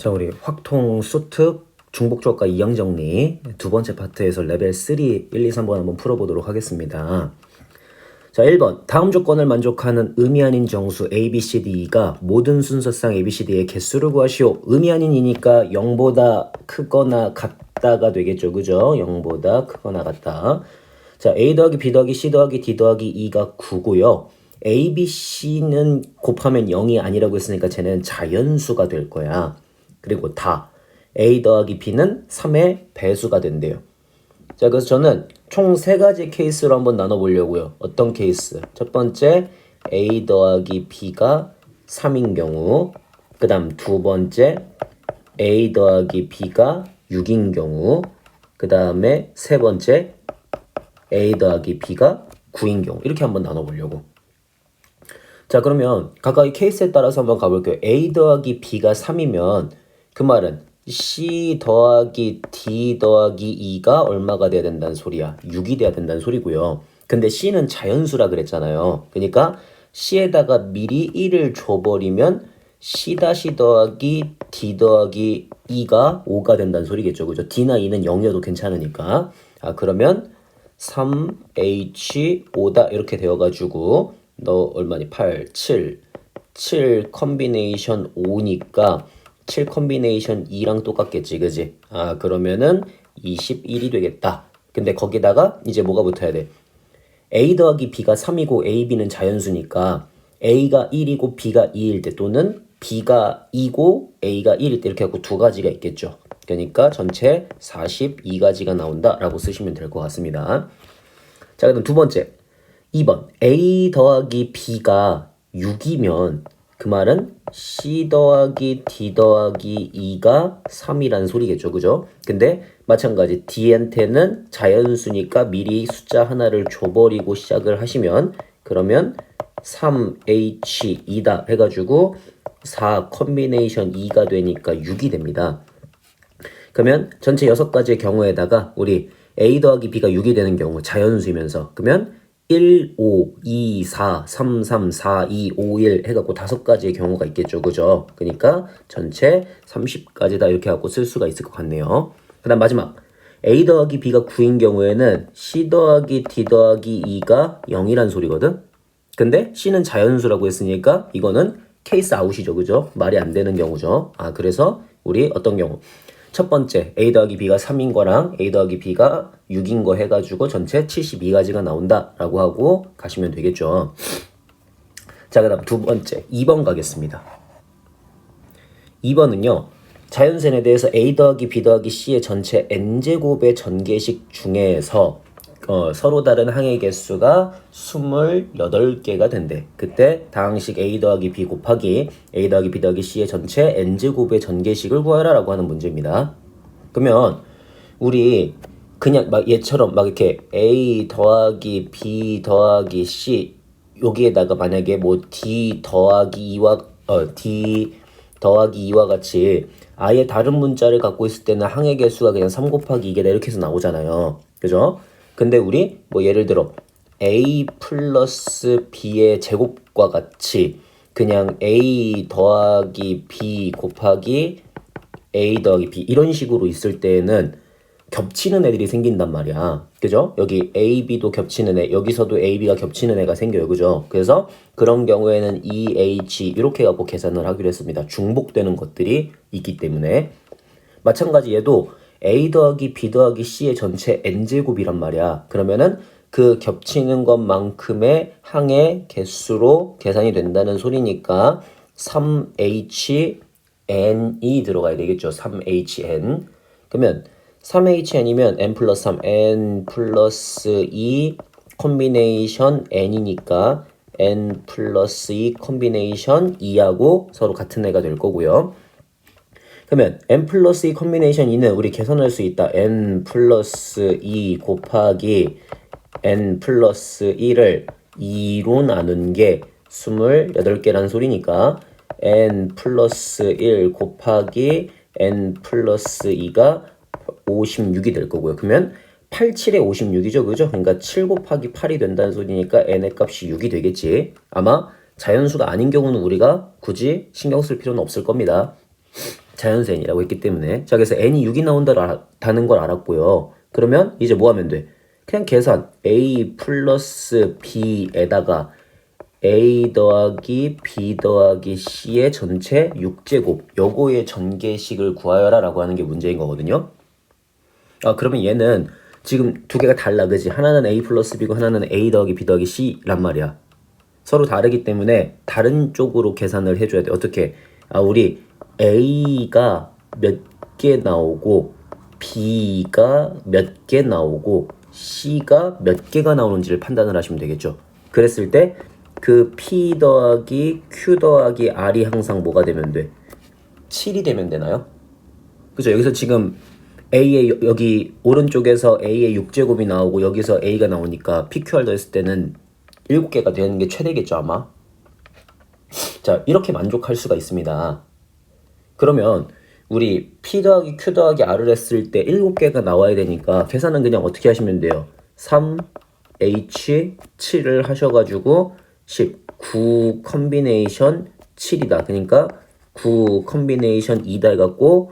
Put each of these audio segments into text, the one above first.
자, 우리 확통 수특 중복조합과 이형 정리 두 번째 파트에서 레벨 3 1, 2, 3번 한번 풀어보도록 하겠습니다. 자, 1번 다음 조건을 만족하는 의미 아닌 정수 a, b, c, d가 모든 순서상 a, b, c, d의 개수를 구하시오. 의미 아닌이니까 0보다 크거나 같다가 되겠죠. 그죠? 0보다 크거나 같다. 자, a 더하기 b 더하기 c 더하기 d 더하기 2가 9고요. a, b, c는 곱하면 0이 아니라고 했으니까 쟤는 자연수가 될 거야. 그리고 다 a 더하기 b는 3의 배수가 된대요. 자, 그래서 저는 총 3가지 케이스로 한번 나눠보려고요. 어떤 케이스? 첫 번째, a 더하기 b가 3인 경우, 그 다음 두 번째, a 더하기 b가 6인 경우, 그 다음에 세 번째, a 더하기 b가 9인 경우. 이렇게 한번 나눠보려고. 자, 그러면 각각의 케이스에 따라서 한번 가볼게요. a 더하기 b가 3이면 그 말은 c 더하기 d 더하기 2가 얼마가 돼야 된다는 소리야? 6이 돼야 된다는 소리고요. 근데 c는 자연수라 그랬잖아요. 그러니까 c에다가 미리 1을 줘버리면 c 다시 더하기 d 더하기 2가 5가 된다는 소리겠죠. 그죠? d나 2는 0이어도 괜찮으니까. 아, 그러면 3h5다 이렇게 되어가지고 너 얼마니? 8, 7 컨비네이션 5니까 7 컨비네이션 2랑 똑같겠지, 그지? 아, 그러면은 21이 되겠다. 근데 거기다가 이제 뭐가 붙어야 돼? a 더하기 b가 3이고 a, b는 자연수니까 a가 1이고 b가 2일 때 또는 b가 2고 a가 1일 때 이렇게 하고 두 가지가 있겠죠. 그러니까 전체 42가지가 나온다라고 쓰시면 될 것 같습니다. 자, 그럼 두 번째. 2번 a 더하기 b가 6이면 그 말은 c 더하기 d 더하기 2가 3이라는 소리겠죠. 그죠? 근데 마찬가지 d한테는 자연수니까 미리 숫자 하나를 줘버리고 시작을 하시면 그러면 3h2다 해가지고 4 컨비네이션 2가 되니까 6이 됩니다. 그러면 전체 6가지의 경우에다가 우리 a 더하기 b가 6이 되는 경우 자연수이면서 그러면 1, 5, 2, 4, 3, 3, 4, 2, 5, 1 해갖고 5가지의 경우가 있겠죠. 그죠? 그러니까 전체 30가지다 이렇게 해갖고 쓸 수가 있을 것 같네요. 그 다음 마지막 a 더하기 b가 9인 경우에는 c 더하기 d 더하기 2가 0이란 소리거든. 근데 c는 자연수라고 했으니까 이거는 케이스 아웃이죠. 그죠? 말이 안 되는 경우죠. 아, 그래서 우리 어떤 경우? 첫 번째 a 더하기 b가 3인 거랑 a 더하기 b가 6인 거 해가지고 전체 72가지가 나온다 라고 하고 가시면 되겠죠. 자, 그 다음 두 번째 2번 가겠습니다. 2번은요 자연수에 대해서 a 더하기 b 더하기 c의 전체 n제곱의 전개식 중에서 서로 다른 항의 개수가 28개가 된대. 그때 다항식 a 더하기 b 곱하기 a 더하기 b 더하기 c의 전체 n제곱의 전개식을 구하라 라고 하는 문제입니다. 그러면 우리 그냥 막 얘처럼 막 이렇게 a 더하기 b 더하기 c 여기에다가 만약에 뭐 d 더하기 2와 같이 아예 다른 문자를 갖고 있을 때는 항의 개수가 그냥 3 곱하기 2개다 이렇게 해서 나오잖아요. 그죠? 근데 우리 뭐 예를 들어 a 플러스 b의 제곱과 같이 그냥 a 더하기 b 곱하기 a 더하기 b 이런 식으로 있을 때에는 겹치는 애들이 생긴단 말이야. 그죠? 여기 a, b도 겹치는 애, 여기서도 a, b가 겹치는 애가 생겨요. 그죠? 그래서 그런 경우에는 e, h 이렇게 갖고 계산을 하기로 했습니다. 중복되는 것들이 있기 때문에. 마찬가지 얘도 a 더하기 b 더하기 c의 전체 n제곱이란 말이야. 그러면은 그 겹치는 것만큼의 항의 개수로 계산이 된다는 소리니까 3hn이 들어가야 되겠죠. 3hn. 그러면 3hn이면 n 플러스 3, n 플러스 2 컨비네이션 n이니까 n 플러스 2 컨비네이션 2하고 서로 같은 애가 될 거고요. 그러면 n 플러스 2 컨비네이션 2는 우리 계산할 수 있다. n 플러스 2 곱하기 n 플러스 1을 2로 나눈 게 28개라는 소리니까 n 플러스 1 곱하기 n 플러스 2가 56이 될 거고요. 그러면 87에 56이죠. 그죠? 그러니까 7 곱하기 8이 된다는 소리니까 n의 값이 6이 되겠지. 아마 자연수가 아닌 경우는 우리가 굳이 신경 쓸 필요는 없을 겁니다. 자연수N이라고 했기 때문에. 자, 그래서 n이 6이 나온다는 걸 알았고요. 그러면 이제 뭐 하면 돼? 그냥 계산. a 플러스 b에다가 a 더하기 b 더하기 c의 전체 6제곱 요거의 전개식을 구하여라 라고 하는 게 문제인 거거든요. 아, 그러면 얘는 지금 두 개가 달라, 그지? 하나는 a 플러스 b고 하나는 a 더하기 b 더하기 c란 말이야. 서로 다르기 때문에 다른 쪽으로 계산을 해줘야 돼. 어떻게? 아, 우리 a가 몇 개 나오고 b가 몇 개 나오고 c가 몇 개가 나오는지를 판단을 하시면 되겠죠. 그랬을 때 그 p 더하기 q 더하기 r이 항상 뭐가 되면 돼? 7이 되면 되나요? 그죠? 여기서 지금 a의 여기 오른쪽에서 a의 6제곱이 나오고 여기서 a가 나오니까 pqr 더했을 때는 7개가 되는 게 최대겠죠, 아마. 자, 이렇게 만족할 수가 있습니다. 그러면 우리 p 더하기 q 더하기 r을 했을 때 7개가 나와야 되니까 계산은 그냥 어떻게 하시면 돼요? 3h7을 하셔가지고 9 컨비네이션 7이다. 그러니까 9 컨비네이션 2다 해갖고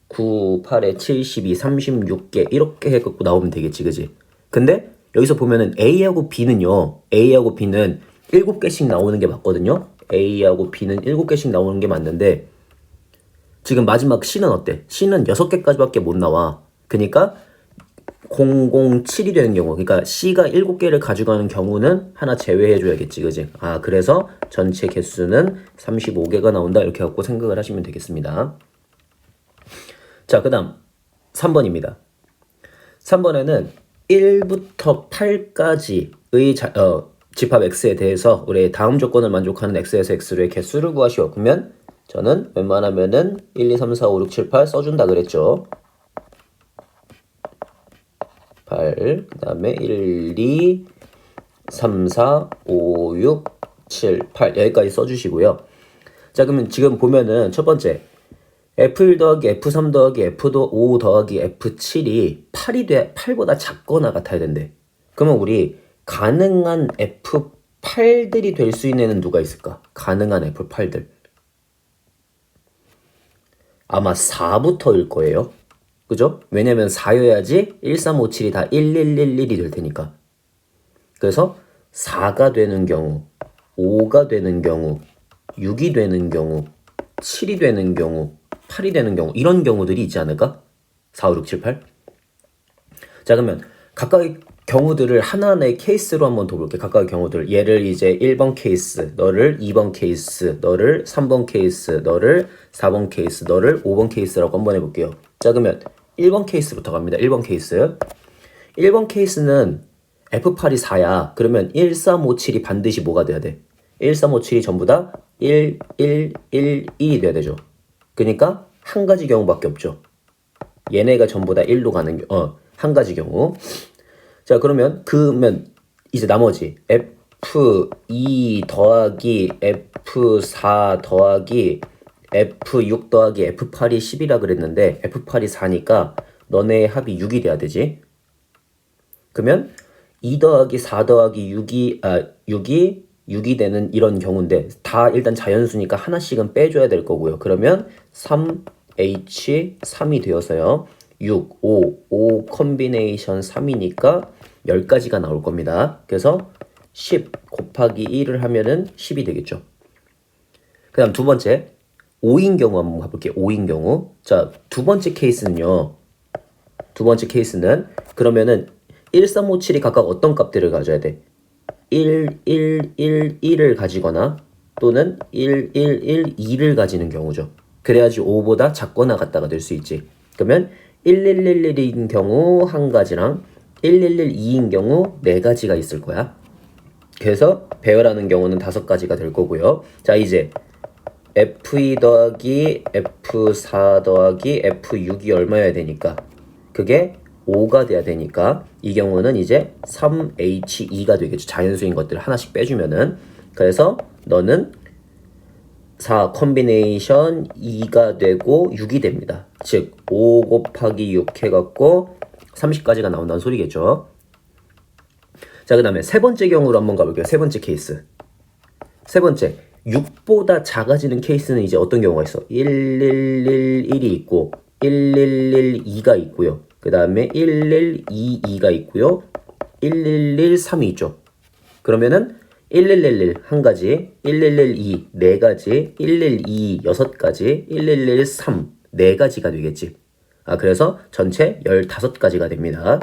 9, 8에 72, 36개 이렇게 해갖고 나오면 되겠지, 그지? 근데 여기서 보면은 A하고 B는요, A하고 B는 7개씩 나오는 게 맞거든요? A하고 B는 7개씩 나오는 게 맞는데, 지금 마지막 C는 어때? C는 6개까지밖에 못 나와. 그니까 007이 되는 경우, 그러니까 C가 7개를 가져가는 경우는 하나 제외해줘야겠지, 그지? 아, 그래서 전체 개수는 35개가 나온다, 이렇게 갖고 생각을 하시면 되겠습니다. 자, 그 다음 3번입니다. 3번에는 1부터 8까지의 집합 x에 대해서 우리 다음 조건을 만족하는 x에서 x로의 개수를 구하시오. 그러면 저는 웬만하면은 1, 2, 3, 4, 5, 6, 7, 8 써준다 그랬죠. 8, 그 다음에 1, 2, 3, 4, 5, 6, 7, 8 여기까지 써주시고요. 자, 그러면 지금 보면은 첫 번째 F1 더하기 F3 더하기 F5 더하기 F7이 8보다 작거나 같아야 된대. 그러면 우리 가능한 F8들이 될 수 있는 애는 누가 있을까? 가능한 F8들. 아마 4부터일 거예요. 그죠? 왜냐면 4여야지 1, 3, 5, 7이 다 1, 1, 1, 1이 될 테니까. 그래서 4가 되는 경우, 5가 되는 경우, 6이 되는 경우, 7이 되는 경우, 8이 되는 경우, 이런 경우들이 있지 않을까? 4, 5, 6, 7, 8. 자, 그러면 각각의 경우들을 하나하나의 케이스로 한번 더 볼게. 각각의 경우들. 얘를 이제 1번 케이스, 너를 2번 케이스, 너를 3번 케이스, 너를 4번 케이스, 너를 5번 케이스라고 한번 해볼게요. 자, 그러면 1번 케이스부터 갑니다. 1번 케이스. 1번 케이스는 F8이 4야. 그러면 1, 3, 5, 7이 반드시 뭐가 돼야 돼? 1, 3, 5, 7이 전부 다 1, 1, 1, 1이 돼야 되죠. 그러니까 한 가지 경우밖에 없죠. 얘네가 전부 다 1로 가는 한 가지 경우. 자, 그러면 이제 나머지 F2 더하기 F4 더하기 F6 더하기 F8이 10이라 그랬는데 F8이 4니까 너네의 합이 6이 돼야 되지. 그러면 2 더하기 4 더하기 6이 되는 이런 경우인데 다 일단 자연수니까 하나씩은 빼줘야 될 거고요. 그러면 3H3이 되어서요. 6, 5 컨비네이션 3이니까 10가지가 나올 겁니다. 그래서 10 곱하기 1을 하면은 10이 되겠죠. 그 다음 두 번째 5인 경우 한번 가볼게요. 5인 경우. 자, 두 번째 케이스는요. 두 번째 케이스는 그러면은 1, 3, 5, 7이 각각 어떤 값들을 가져야 돼? 1, 1, 1, 1을 가지거나 또는 1, 1, 1, 2를 가지는 경우죠. 그래야지 5보다 작거나 같다가 될 수 있지. 그러면 1, 1, 1, 1인 경우 한 가지랑 1, 1, 1, 2인 경우 네 가지가 있을 거야. 그래서 배열하는 경우는 5가지가 될 거고요. 자, 이제 F2 더하기 F4 더하기 F6이 얼마여야 되니까 그게 5가 돼야 되니까 이 경우는 이제 3H2가 되겠죠. 자연수인 것들 하나씩 빼주면은. 그래서 너는 4 컨비네이션 2가 되고 6이 됩니다. 즉 5 곱하기 6 해갖고 30까지가 나온다는 소리겠죠. 자, 그 다음에 세 번째 경우로 한번 가볼게요. 세 번째 케이스. 세 번째 6보다 작아지는 케이스는 이제 어떤 경우가 있어? 1111이 있고 1112가 있고요. 그 다음에 1122가 있고요. 1113이 있죠. 그러면은 1111 한 가지, 1112 네 가지, 1122 여섯 가지, 1113 네 가지가 되겠지. 그래서 전체 15가지가 됩니다.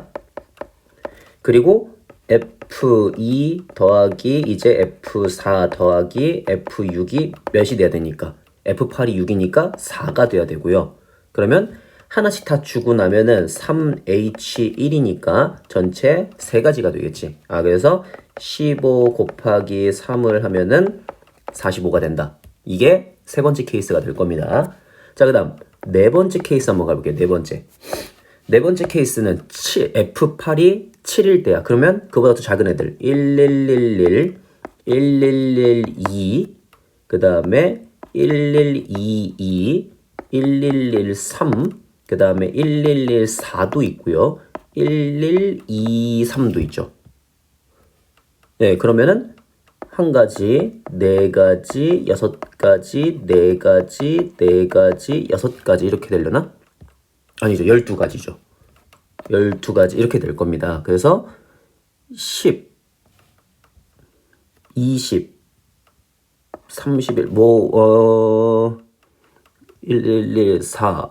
그리고 F2 더하기 이제 F4 더하기 F6이 몇이 돼야 되니까 F8이 6이니까 4가 돼야 되고요. 그러면 하나씩 다 주고 나면은 3H1이니까 전체 3가지가 되겠지. 그래서 15 곱하기 3을 하면은 45가 된다. 이게 세 번째 케이스가 될 겁니다. 자, 그 다음 네 번째 케이스 한번 가볼게요. 네 번째 케이스는 F8이 7일 때야. 그러면 그보다 더 작은 애들 1111, 1112, 그 다음에 1122, 1113, 그 다음에 1114도 있고요. 1123도 있죠. 네, 그러면은 한 가지, 네 가지, 여섯 가지, 네 가지, 네 가지, 여섯 가지 이렇게 되려나? 아니죠. 12가지죠. 12가지 이렇게 될 겁니다. 그래서 10, 20, 31, 1114,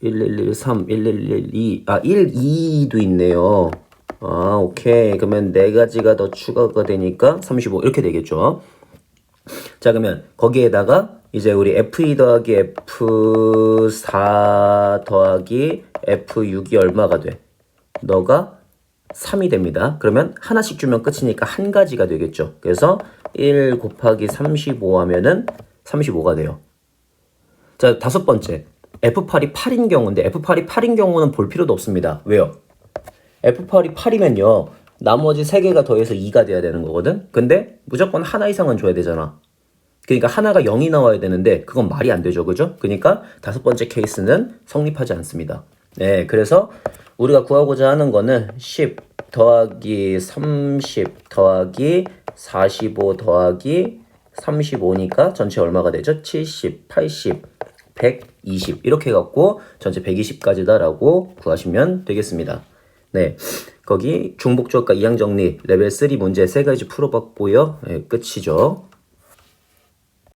1113, 1112, 122도 있네요. 오케이. 그러면 4가지가 더 추가가 되니까 35 이렇게 되겠죠. 자, 그러면 거기에다가 이제 우리 F2 더하기 F4 더하기 F6이 얼마가 돼? 너가 3이 됩니다. 그러면 하나씩 주면 끝이니까 한 가지가 되겠죠. 그래서 1 곱하기 35 하면은 35가 돼요. 자, 다섯 번째. F8이 8인 경우인데 F8이 8인 경우는 볼 필요도 없습니다. 왜요? F8이 8이면요. 나머지 3개가 더해서 2가 돼야 되는 거거든? 근데 무조건 하나 이상은 줘야 되잖아. 그러니까 하나가 0이 나와야 되는데 그건 말이 안 되죠. 그죠? 그러니까 다섯 번째 케이스는 성립하지 않습니다. 네, 그래서 우리가 구하고자 하는 거는 10 더하기 30 더하기 45 더하기 35니까 전체 얼마가 되죠? 70, 80, 120 이렇게 해갖고 전체 120까지다 라고 구하시면 되겠습니다. 네, 거기 중복조합과 이항정리 레벨 3 문제 3가지 풀어봤고요. 네, 끝이죠.